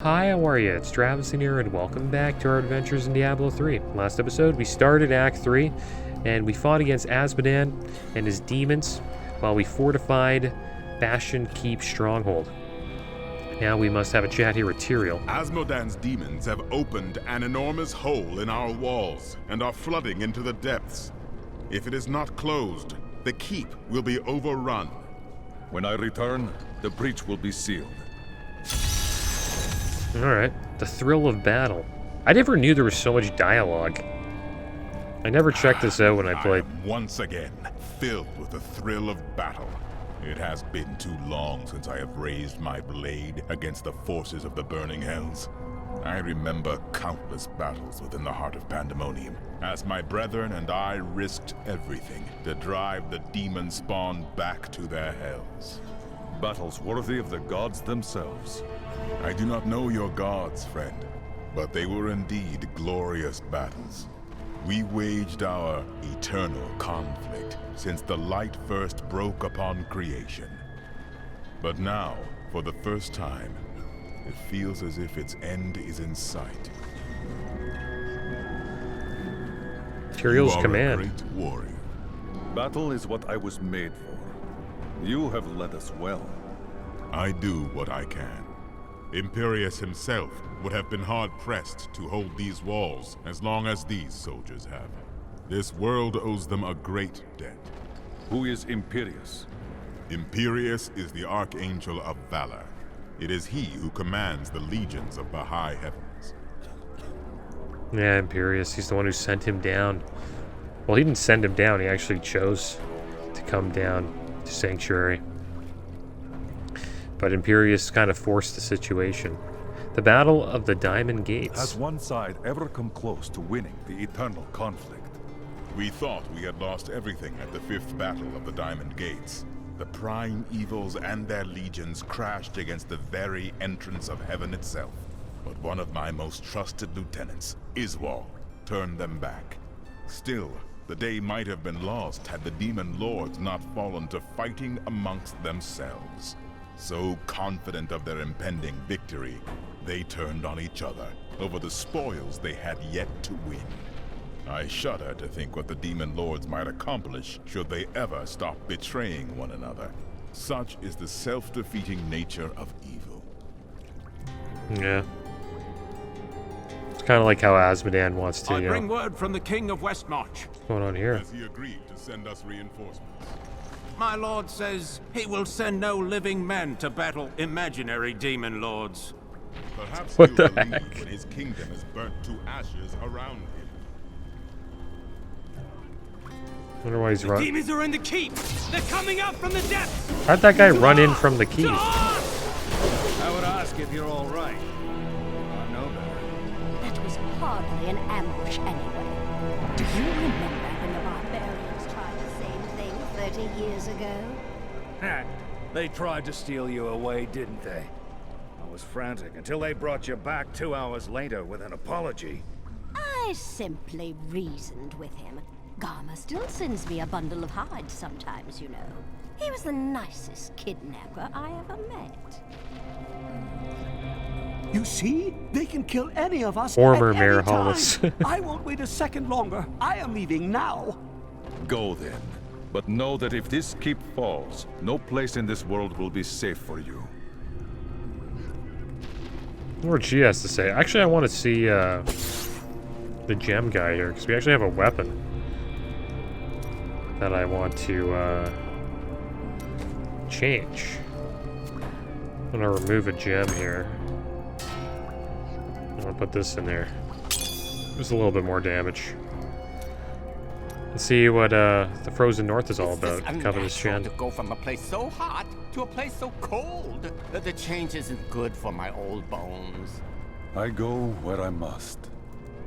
Hi, how are you? It's Traviseen here, and welcome back to our adventures in Diablo 3. Last episode, we started Act 3, and we fought against Azmodan and his demons while we fortified Bastion Keep Stronghold. Now we must have a chat here with Tyrael. Azmodan's demons have opened an enormous hole in our walls and are flooding into the depths. If it is not closed, the keep will be overrun. When I return, the breach will be sealed. Alright, the thrill of battle. I never knew there was so much dialogue. I never checked this out when I played. I am once again filled with the thrill of battle. It has been too long since I have raised my blade against the forces of the burning hells. I remember countless battles within the heart of Pandemonium, as my brethren and I risked everything to drive the demon spawn back to their hells. Battles worthy of the gods themselves. I do not know your gods, friend, but they were indeed glorious battles. We waged our eternal conflict since the light first broke upon creation. But now, for the first time, it feels as if its end is in sight. Tyrael's command. You are a great warrior. Battle is what I was made for. You have led us well. I do what I can. Imperius himself would have been hard-pressed to hold these walls as long as these soldiers have. This world owes them a great debt. Who is Imperius? Imperius is the Archangel of Valor. It is he who commands the legions of the high heavens. Yeah, Imperius, he's the one who sent him down. Well, he didn't send him down, he actually chose to come down to Sanctuary. But Imperius kind of forced the situation. The Battle of the Diamond Gates. Has one side ever come close to winning the eternal conflict? We thought we had lost everything at the fifth battle of the Diamond Gates. The prime evils and their legions crashed against the very entrance of heaven itself. But one of my most trusted lieutenants, Iswal, turned them back. Still, the day might have been lost had the demon lords not fallen to fighting amongst themselves. So confident of their impending victory, they turned on each other over the spoils they had yet to win. I shudder to think what the demon lords might accomplish should they ever stop betraying one another. Such is the self-defeating nature of evil. Yeah. It's kind of like how Azmodan wants to, I bring word from the King of Westmarch. What's going on here? Has he agreed to send us reinforcements? My lord says he will send no living men to battle imaginary demon lords. Perhaps What he'll the believe heck? when his kingdom is burnt to ashes around him. Wonder why he's running. Demons are in the keep! They're coming up from the depths! How'd that guy run in from the keep? I would ask if you're all right. I know better. That was hardly an ambush anyway. Do you remember when the barbarians tried the same thing 30 years ago? Ha! They tried to steal you away, didn't they? I was frantic until they brought you back 2 hours later with an apology. I simply reasoned with him. Garma still sends me a bundle of hides sometimes, you know. He was the nicest kidnapper I ever met. You see? They can kill any of us Former at any Mayor time. Hollis. I won't wait a second longer. I am leaving now. Go then. But know that if this keep falls, no place in this world will be safe for you. What she has to say. Actually, I want to see the gem guy here, because we actually have a weapon that I want to change. I'm gonna remove a gem here. I'm gonna put this in there. Just a little bit more damage. Let's see what the Frozen North is all about. Cover this unnatural chin. to go from a place so hot to a place so cold. The change isn't good for my old bones. I go where I must.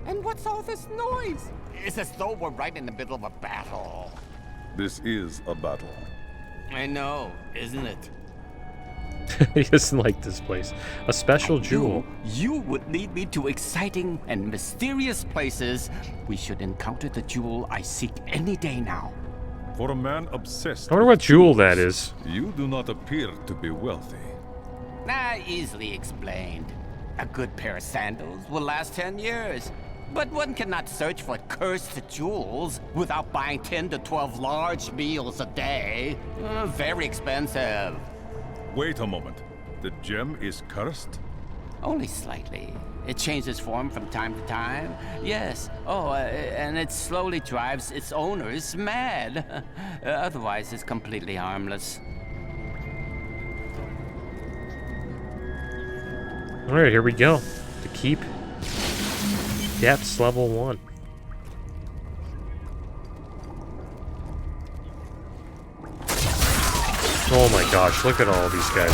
And what's all this noise? It's as though we're right in the middle of a battle. This is a battle. I know, isn't it? He doesn't like this place. A special jewel. You would lead me to exciting and mysterious places. We should encounter the jewel I seek any day now. For a man obsessed I wonder with what jewel jewels, that is. You do not appear to be wealthy. Easily explained. A good pair of sandals will last 10 years. But one cannot search for cursed jewels without buying 10 to 12 large meals a day. Very expensive. Wait a moment. The gem is cursed? Only slightly. It changes form from time to time. Yes. Oh, and it slowly drives its owners mad. Otherwise, it's completely harmless. Alright, here we go. To keep depths level 1. Oh my gosh, look at all these guys.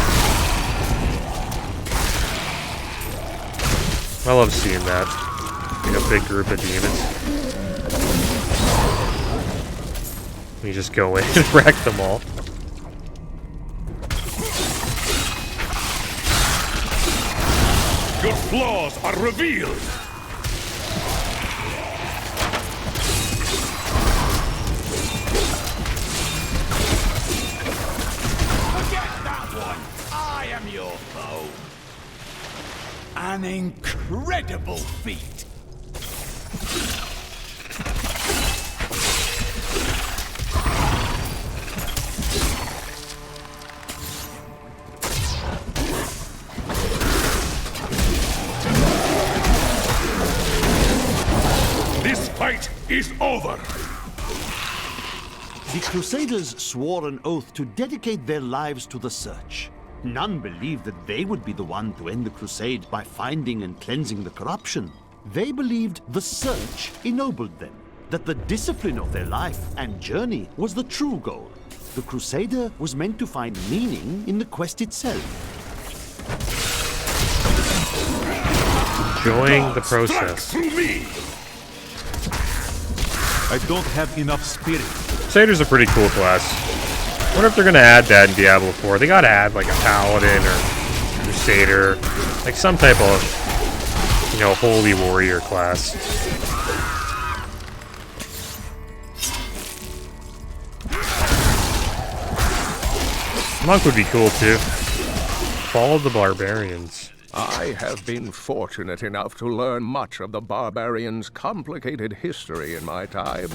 I love seeing that. Like a big group of demons. You just go in and wreck them all. Your flaws are revealed! Forget that one! I am your foe! An incredible feat! This fight is over! The Crusaders swore an oath to dedicate their lives to the search. None believed that they would be the one to end the crusade by finding and cleansing the corruption. They believed the search ennobled them, that the discipline of their life and journey was the true goal. The Crusader was meant to find meaning in the quest itself. Enjoying the process. Through me! I don't have enough spirit. Crusader's a pretty cool class. I wonder if they're gonna add that in Diablo 4. They gotta add like a Paladin or Crusader. Like some type of, you know, holy warrior class. Monk would be cool too. Follow the barbarians. I have been fortunate enough to learn much of the barbarians' complicated history in my time.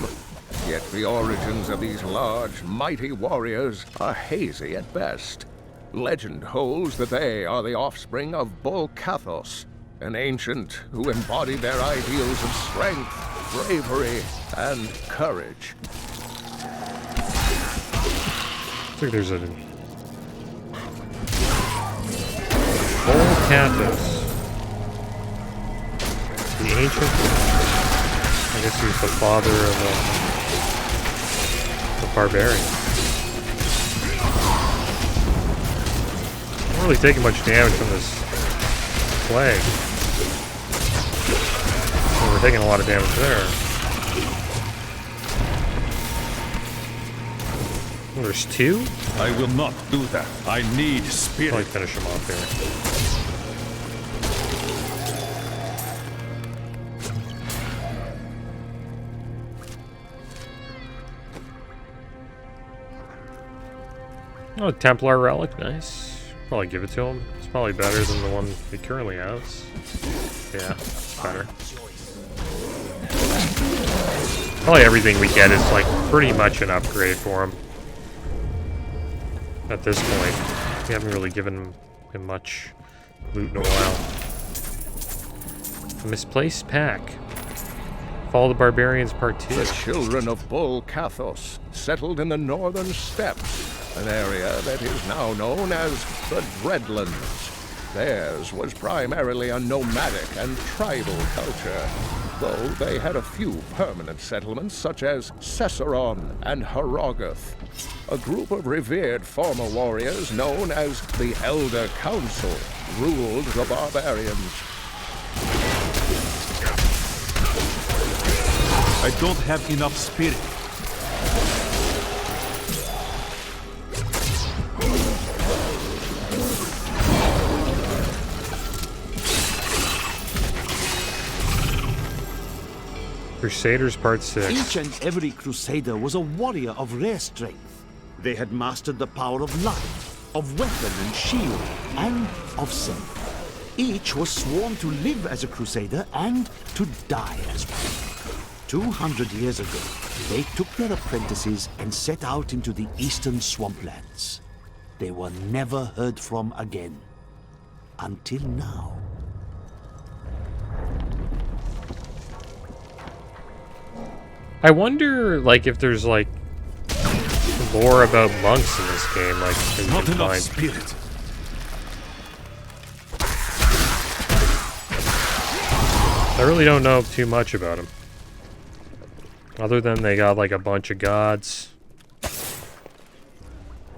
Yet the origins of these large, mighty warriors are hazy at best. Legend holds that they are the offspring of Bull Kathos, an ancient who embodied their ideals of strength, bravery, and courage. I think there's a Bull Kathos. The ancient. I guess he's the father of the barbarian. Not really taking much damage from this plague. Well, we're taking a lot of damage there. Oh, there's two? I will not do that. I need spirit. Probably finish him off here. Oh, Templar relic, nice. Probably give it to him. It's probably better than the one he currently has. Yeah, better. Probably everything we get is like pretty much an upgrade for him. At this point, we haven't really given him much loot in a while. A misplaced pack. Follow the Barbarians Part 2. The children of Bull Kathos settled in the northern steppes, an area that is now known as the Dreadlands. Theirs was primarily a nomadic and tribal culture, though they had a few permanent settlements such as Cesseron and Harogoth. A group of revered former warriors known as the Elder Council ruled the barbarians. I don't have enough spirit. Crusaders Part 6. Each and every Crusader was a warrior of rare strength. They had mastered the power of light, of weapon and shield, and of self. Each was sworn to live as a crusader and to die as one. 200 years ago, they took their apprentices and set out into the eastern swamplands. They were never heard from again. Until now. I wonder, like, if there's, like, lore about monks in this game, like, that you Not can enough find. spirit. I really don't know too much about them. Other than they got, like, a bunch of gods.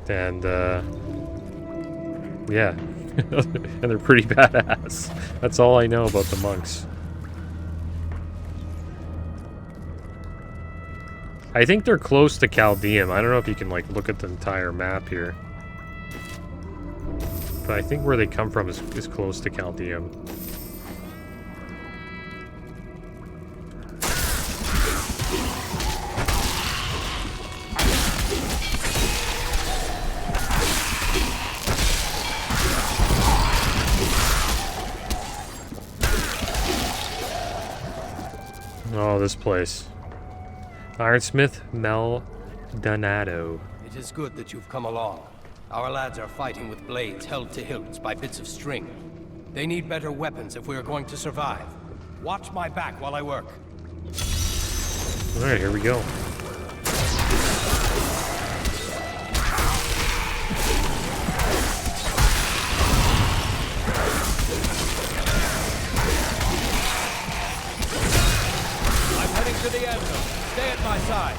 And, yeah. And they're pretty badass. That's all I know about the monks. I think they're close to Chaldeum. I don't know if you can, like, look at the entire map here. But I think where they come from is close to Chaldeum. Oh, this place. Ironsmith Maldonado. It is good that you've come along. Our lads are fighting with blades held to hilts by bits of string. They need better weapons if we are going to survive. Watch my back while I work. Alright, here we go. I'm heading to the anvil. Stay at my side.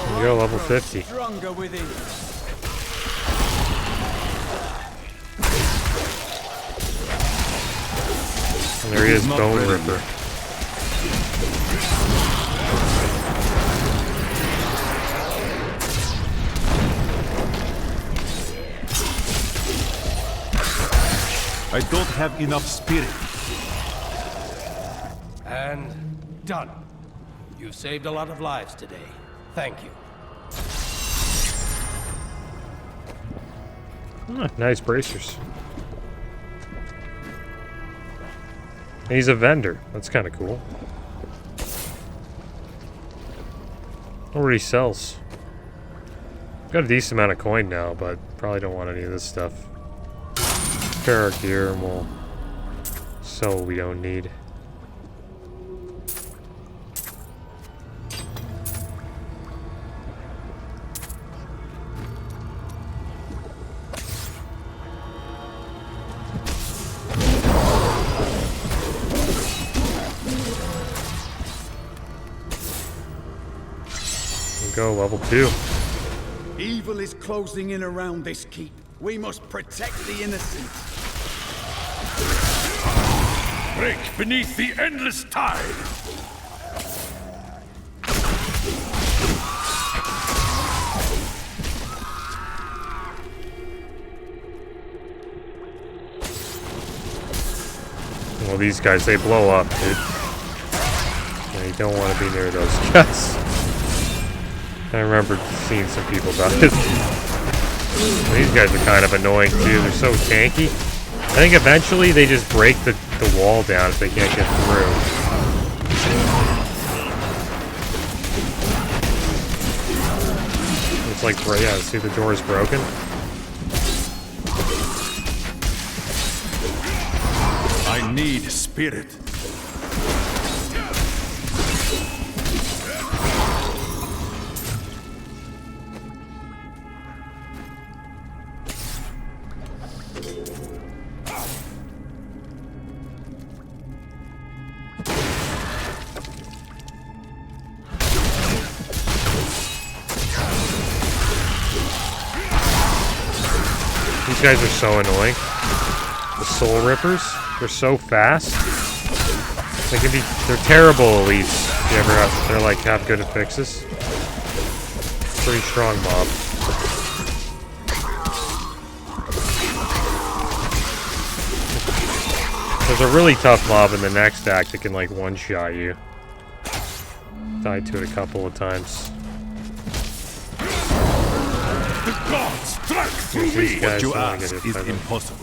There we go, level 50. Stronger within. And there he is, Bone Ripper. I don't have enough spirit. And done. You've saved a lot of lives today. Thank you. Ah, nice bracers. And he's a vendor. That's kind of cool. I wonder what he sells. Got a decent amount of coin now, but probably don't want any of this stuff. Repair our gear and we'll sell what we don't need. Go level 2. Evil is closing in around this keep. We must protect the innocent. Break beneath the endless tide. Well, these guys, they blow up, dude. Yeah, you don't want to be near those guys. I remember seeing some people die. These guys are kind of annoying too. They're so tanky. I think eventually they just break the wall down if they can't get through. It's like, yeah, see the door is broken. I need spirit. These guys are so annoying. The Soul Rippers, they're so fast. They're terrible elites. If you ever they're like have good fixes. Pretty strong mob. There's a really tough mob in the next act that can like one-shot you. Died to it a couple of times. The gods strike through me! What you ask is impossible.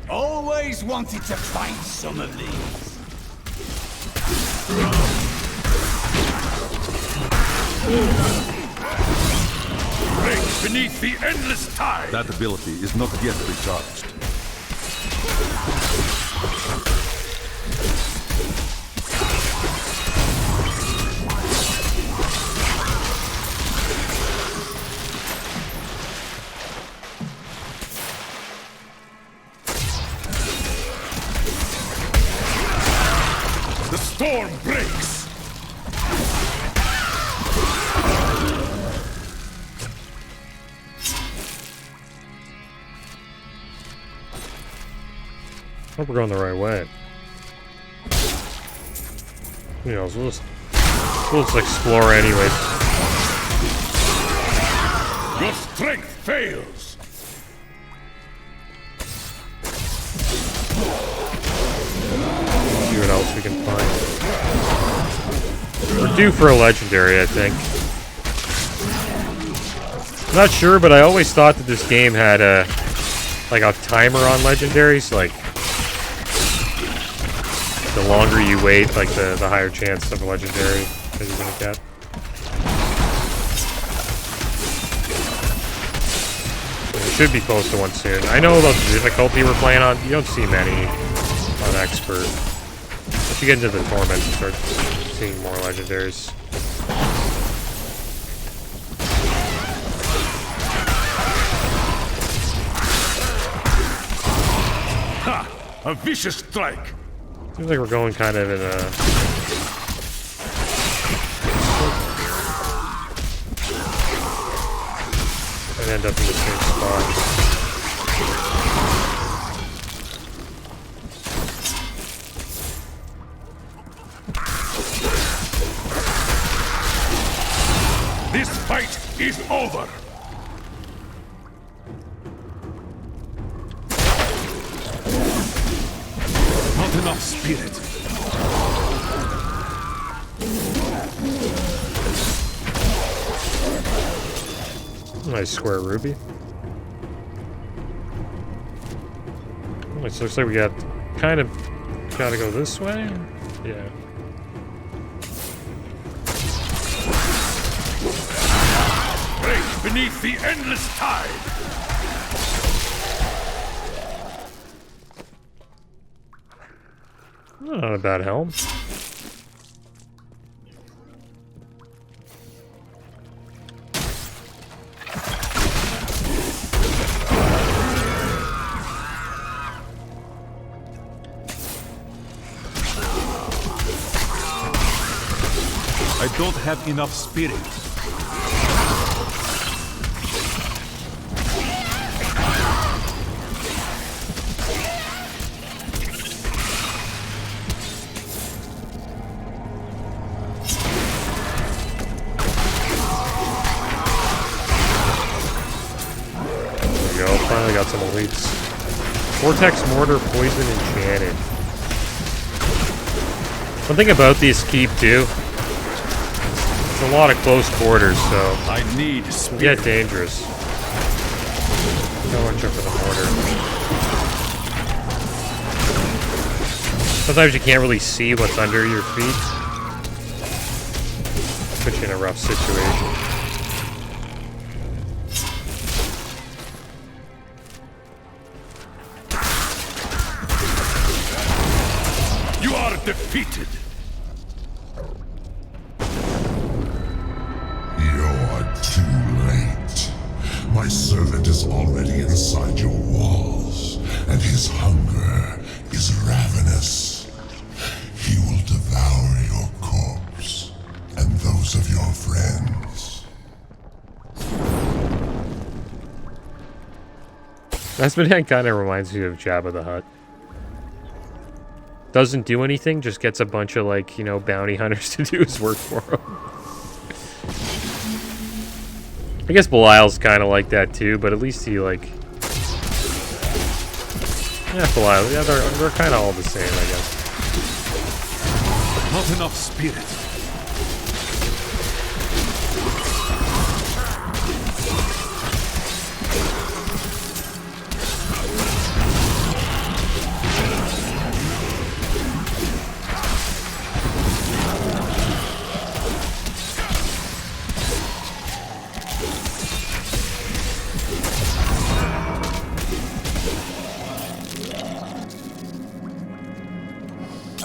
Always wanted to find some of these. Break beneath the endless tide! That ability is not yet recharged. The storm breaks! Hope we're going the right way. You know, we'll just explore anyways. Your strength fails! See what else we can find. We're due for a legendary, I think. I'm not sure, but I always thought that this game had a timer on legendaries, like the longer you wait, like the higher chance of a legendary that you're gonna get. It should be close to one soon. I know about the difficulty we're playing on. You don't see many on expert. Once you get into the Torment, you start seeing more legendaries. Ha! A vicious strike! Seems like we're going kind of in a... I'd end up in the same spot. This fight is over! Not enough spirit. Nice square ruby. It looks like we gotta go this way. Yeah. Break beneath the endless tide! Not a bad helm. I don't have enough spirit. Finally got some elites. Vortex Mortar, Poison, Enchanted. One thing about these keep too, it's a lot of close quarters, so I need it can spirit. get dangerous. Don't watch out for the mortar. Sometimes you can't really see what's under your feet. Puts you in a rough situation. Defeated! You're too late. My servant is already inside your walls, and his hunger is ravenous. He will devour your corpse, and those of your friends. Asmodean kind of reminds me of Jabba the Hutt. Doesn't do anything, just gets a bunch of, like, you know, bounty hunters to do his work for him. I guess Belial's kind of like that too, but at least he like... Yeah, Belial. Yeah, they're kind of all the same, I guess. Not enough spirit.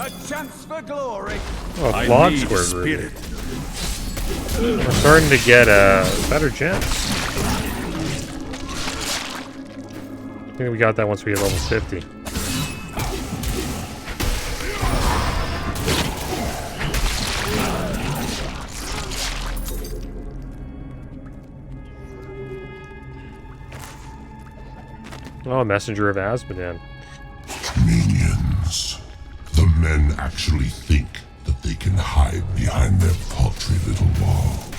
A chance for glory. Oh, Flog Squirt Ruby. We're starting to get better gems. I think we got that once we hit level 50. Oh, Messenger of Azmodan. Minions. The men actually think that they can hide behind their paltry little walls.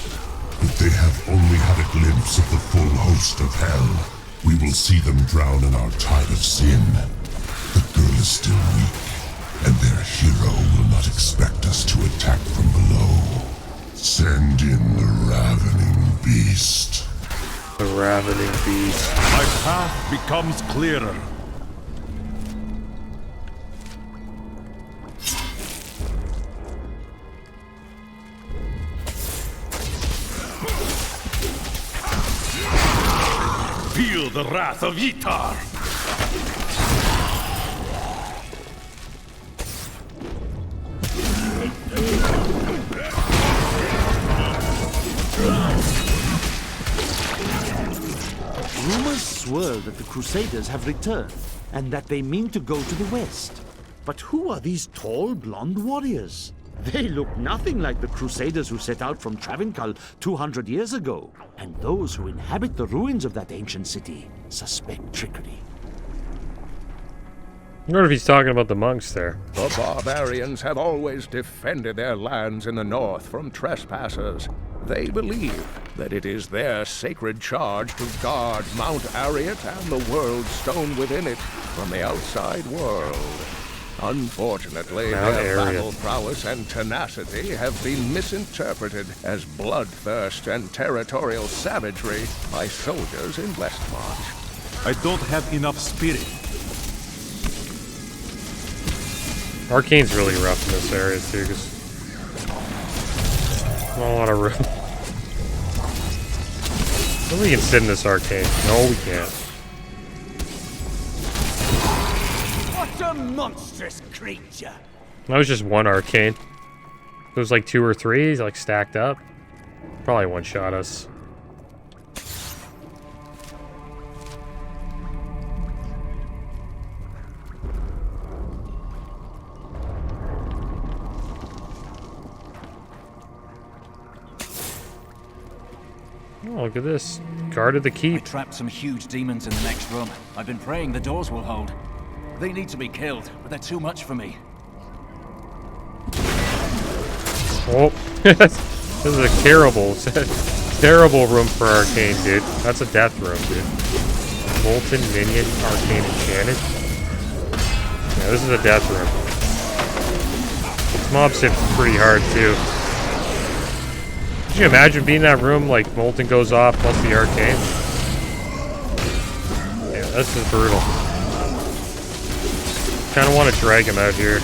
But they have only had a glimpse of the full host of hell. We will see them drown in our tide of sin. The girl is still weak, and their hero will not expect us to attack from below. Send in the ravening beast. The ravening beast. My path becomes clearer. Feel the wrath of Yitar! Rumors swirl that the Crusaders have returned, and that they mean to go to the west. But who are these tall, blonde warriors? They look nothing like the Crusaders who set out from Travincal 200 years ago. And those who inhabit the ruins of that ancient city suspect trickery. I wonder if he's talking about the monks there. The barbarians have always defended their lands in the north from trespassers. They believe that it is their sacred charge to guard Mount Ariat and the world stone within it from the outside world. Unfortunately, their battle prowess and tenacity have been misinterpreted as bloodthirst and territorial savagery by soldiers in Westmarch. I don't have enough spirit. Arcane's really rough in this area too, because not a lot of room. Maybe we can sit in this arcane. No, we can't. What a monstrous creature! That was just one arcane. There was like 2 or 3, like stacked up. Probably one-shot us. Oh, look at this. Guarded the keep. I trapped some huge demons in the next room. I've been praying the doors will hold. They need to be killed, but they're too much for me. Oh, this is a terrible, terrible room for arcane, dude. That's a death room, dude. Molten minion, arcane enchanted. Yeah, this is a death room. This mob's hit pretty hard too. Could you imagine being in that room, like molten goes off plus the arcane? Yeah, this is brutal. Kind of want to drag him out here.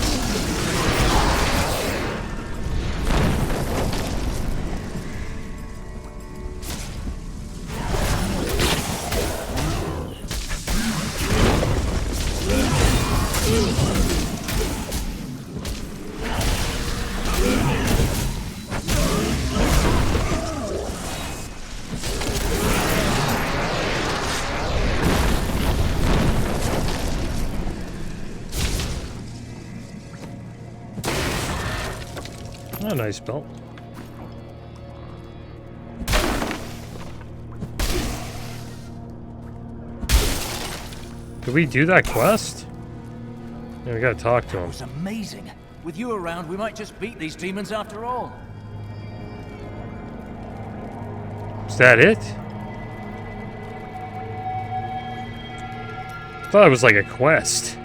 Oh, nice belt. Did we do that quest? Yeah, we gotta talk to him. That was amazing. With you around, we might just beat these demons after all. Is that it? thought it was like a quest.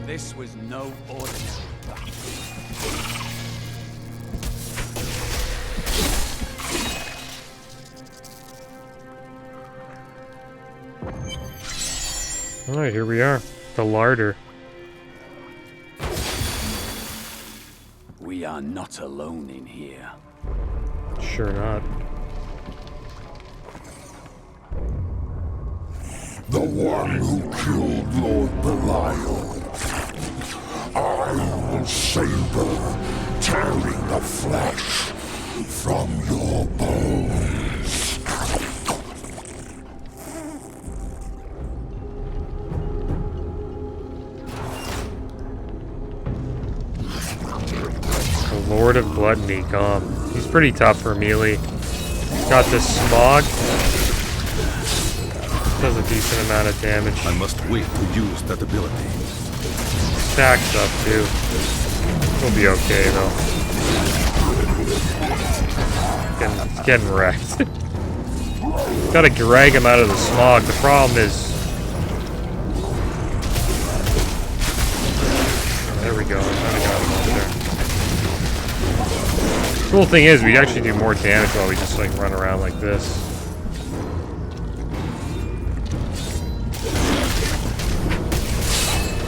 This was no ordinary battle. Alright, here we are. The larder. We are not alone in here. Sure not. The one who killed Lord Belial. I will savor, tearing the flesh from your bones. The Lord of Gluttony, Gom. He's pretty tough for melee. Got this smog. Does a decent amount of damage. I must wait to use that ability. Stacks up too. We'll be okay though. Getting wrecked. Gotta drag him out of the smog. The problem is... There we go. I kinda got him over there. Cool thing is, we actually do more damage while we just like run around like this.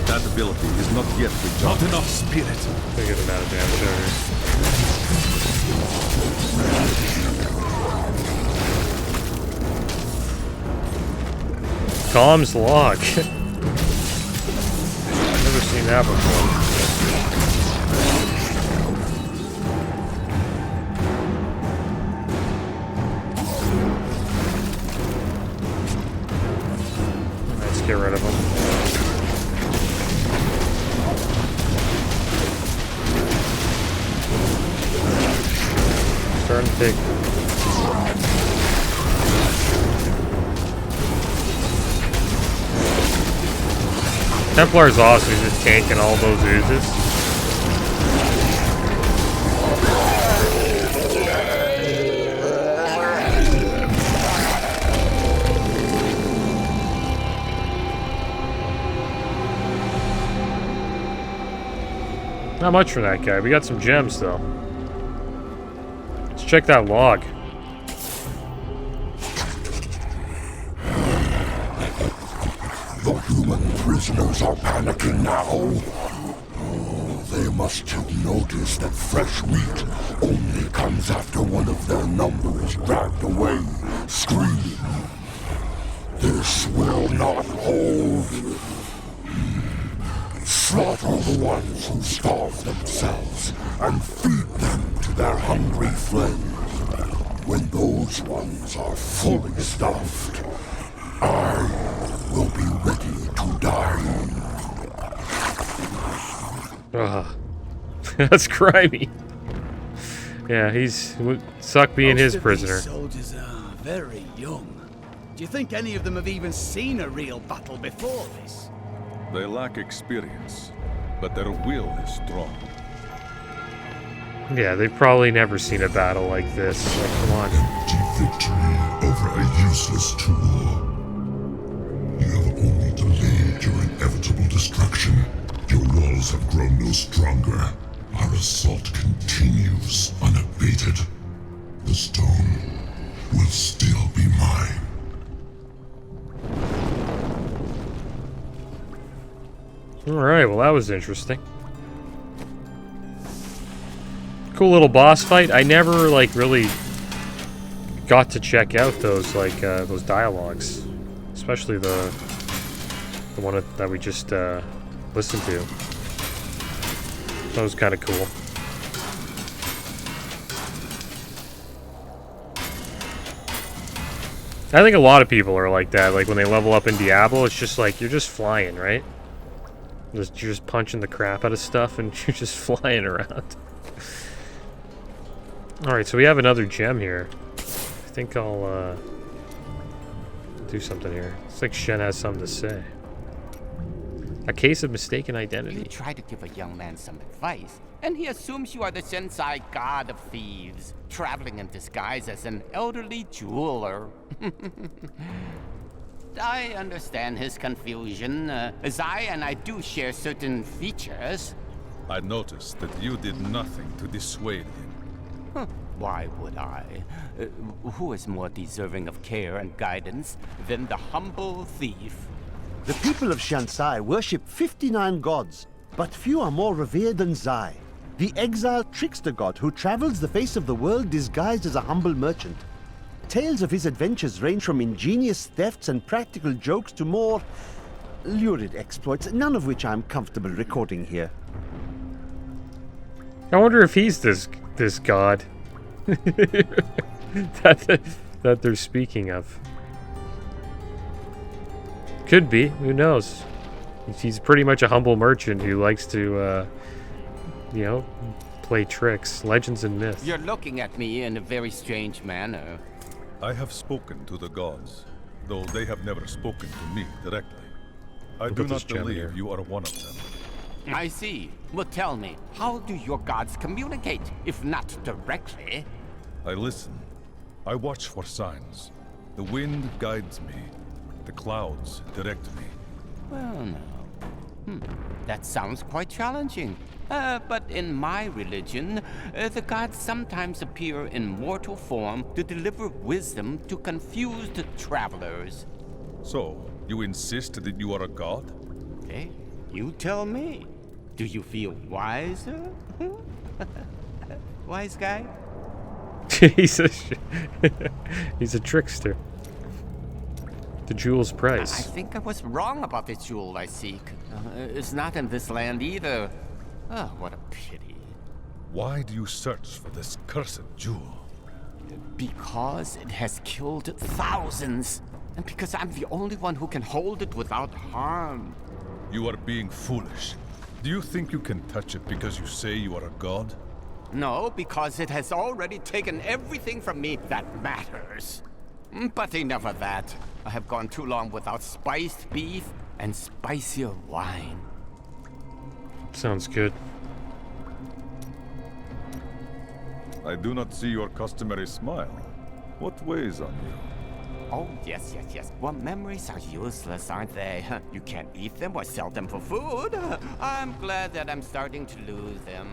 That ability is not yet recharged. Not enough spirit. Pretty good amount of damage over here. Calm's log. I've never seen that before. Let's get rid of him. Starting to take. Templar's awesome, he's just tanking all those oozes. Not much for that guy. We got some gems though. Let's check that log. The human prisoners are panicking now. Oh, they must have noticed that fresh meat only comes after one of their number is dragged away, screaming. This will not hold. Slaughter the ones who starve themselves and feed them to their hungry friends. When those ones are fully stuffed, I will be ready to die. Ugh. That's grimy. Yeah, would suck being his prisoner. Most of these soldiers are very young. Do you think any of them have even seen a real battle before this? They lack experience, but their will is strong. Yeah, they've probably never seen a battle like this. Like, come on. Empty victory over a useless tool. You have only delayed your inevitable destruction. Your walls have grown no stronger. Our assault continues unabated. The stone will still be mine. Alright, well that was interesting. Cool little boss fight. I never, like, really got to check out those, like, those dialogues. Especially the one that we just, listened to. That was kind of cool. I think a lot of people are like that. Like, when they level up in Diablo, it's just like, you're just flying, right? You're just punching the crap out of stuff and you're just flying around. Alright, so we have another gem here. I think I'll do something here. It's like Shen has something to say. A case of mistaken identity. You try to give a young man some advice, and he assumes you are the Sensei god of thieves, traveling in disguise as an elderly jeweler. I understand his confusion, as I do share certain features. I noticed that you did nothing to dissuade him. Huh. Why would I? Who is more deserving of care and guidance than the humble thief? The people of Shansai worship 59 gods, but few are more revered than Zai, the exiled trickster god who travels the face of the world disguised as a humble merchant. Tales of his adventures range from ingenious thefts and practical jokes to more lurid exploits, none of which I'm comfortable recording here. I wonder if he's this god that they're speaking of. Could be. Who knows? He's pretty much a humble merchant who likes to, you know, play tricks, legends and myths. You're looking at me in a very strange manner. I have spoken to the gods, though they have never spoken to me directly. I do not believe you are one of them. I see. Well, tell me, how do your gods communicate, if not directly? I listen. I watch for signs. The wind guides me. The clouds direct me. Well, no. That sounds quite challenging. But in my religion, the gods sometimes appear in mortal form to deliver wisdom to confused travelers. So, you insist that you are a god? Hey, you tell me. Do you feel wiser? Wise guy? he's a trickster. The jewel's price. I think I was wrong about the jewel I seek. It's not in this land either. Oh, what a pity. Why do you search for this cursed jewel? Because it has killed thousands. And because I'm the only one who can hold it without harm. You are being foolish. Do you think you can touch it because you say you are a god? No, because it has already taken everything from me that matters. But enough of that. I have gone too long without spiced beef and spicier wine. Sounds good. I do not see your customary smile. What weighs on you? Oh, yes. Well, memories are useless, aren't they? You can't eat them or sell them for food. I'm glad that I'm starting to lose them.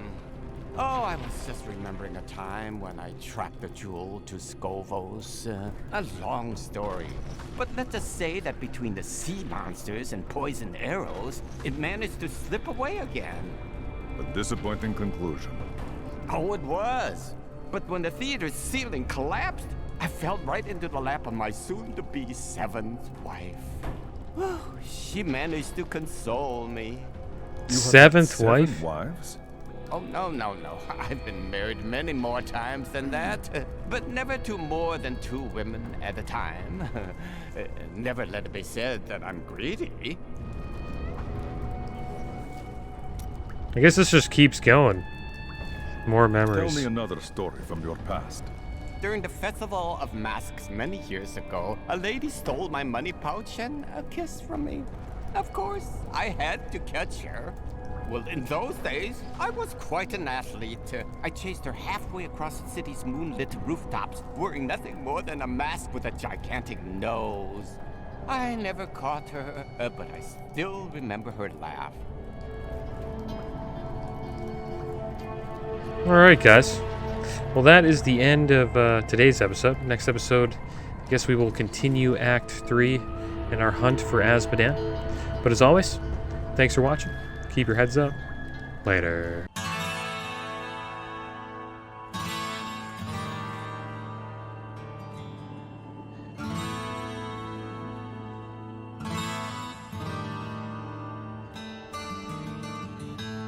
Oh, I was just remembering a time when I tracked the jewel to Skovos. A long story. But let's just say that between the sea monsters and poison arrows, it managed to slip away again. A disappointing conclusion. Oh, it was. But when the theater's ceiling collapsed, I fell right into the lap of my soon-to-be seventh wife. She managed to console me. Seventh wife? Wives? Oh, no. I've been married many more times than that, but never to more than 2 women at a time. Never let it be said that I'm greedy. I guess this just keeps going. More memories. Tell me another story from your past. During the Festival of Masks many years ago, a lady stole my money pouch and a kiss from me. Of course, I had to catch her. Well, in those days, I was quite an athlete. I chased her halfway across the city's moonlit rooftops, wearing nothing more than a mask with a gigantic nose. I never caught her, but I still remember her laugh. Alright, guys. Well, that is the end of today's episode. Next episode, I guess we will continue Act 3 and our hunt for Azmodan. But as always, thanks for watching. Keep your heads up. Later.